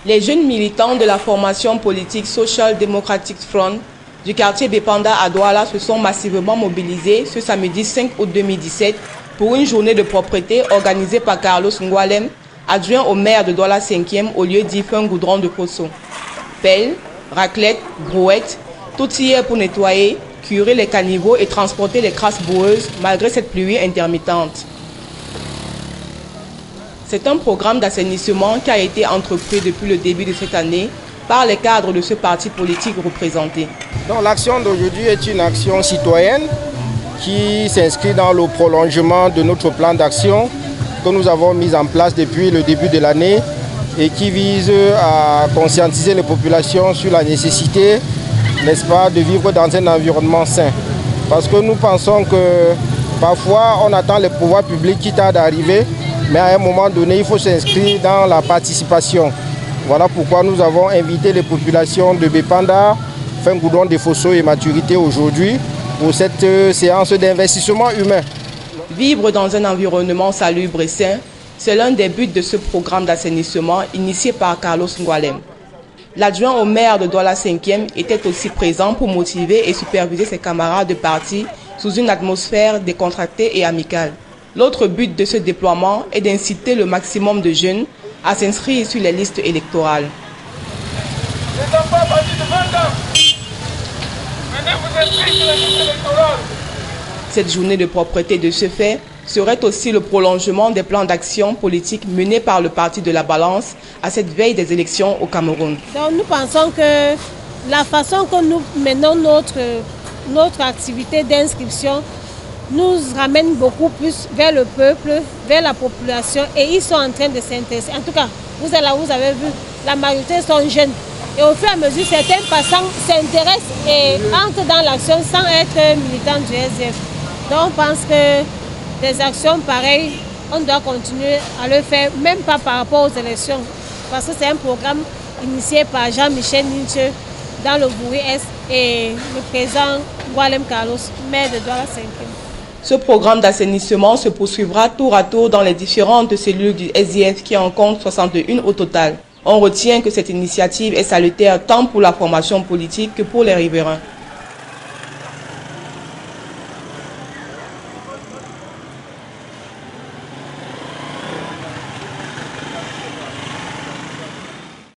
Les jeunes militants de la formation politique Social Democratic Front du quartier Bepanda à Douala se sont massivement mobilisés ce samedi 5 août 2017 pour une journée de propreté organisée par Carlos Ngoualem, adjoint au maire de Douala 5e au lieu dit Fin Goudron de Posso. Pelle, raclette, brouette, tout y est pour nettoyer, curer les caniveaux et transporter les crasses boueuses malgré cette pluie intermittente. C'est un programme d'assainissement qui a été entrepris depuis le début de cette année par les cadres de ce parti politique représenté. L'action d'aujourd'hui est une action citoyenne qui s'inscrit dans le prolongement de notre plan d'action que nous avons mis en place depuis le début de l'année et qui vise à conscientiser les populations sur la nécessité, n'est-ce pas, de vivre dans un environnement sain. Parce que nous pensons que parfois on attend les pouvoirs publics qui tardent à arriver, mais à un moment donné il faut s'inscrire dans la participation. Voilà pourquoi nous avons invité les populations de Bepanda, Fin Goudron de Posso et Maturité aujourd'hui pour cette séance d'investissement humain. Vivre dans un environnement salubre et sain, c'est l'un des buts de ce programme d'assainissement initié par Carlos Ngoualem. L'adjoint au maire de Douala 5e était aussi présent pour motiver et superviser ses camarades de parti sous une atmosphère décontractée et amicale. L'autre but de ce déploiement est d'inciter le maximum de jeunes à s'inscrire sur les listes électorales. Cette journée de propreté de ce fait serait aussi le prolongement des plans d'action politique menés par le Parti de la Balance à cette veille des élections au Cameroun. Donc nous pensons que la façon que nous menons notre activité d'inscription nous ramène beaucoup plus vers le peuple, vers la population, et ils sont en train de s'intéresser. En tout cas, vous avez vu, la majorité sont jeunes. Et au fur et à mesure, certains passants s'intéressent et entrent dans l'action sans être militants du SDF. Donc on pense que des actions pareilles, on doit continuer à le faire, même pas par rapport aux élections. Parce que c'est un programme initié par Jean-Michel Ninche dans le Bouri-Est et le président Ngoualem Carlos, maire de Douala 5e. Ce programme d'assainissement se poursuivra tour à tour dans les différentes cellules du SDF qui en comptent 61 au total. On retient que cette initiative est salutaire tant pour la formation politique que pour les riverains.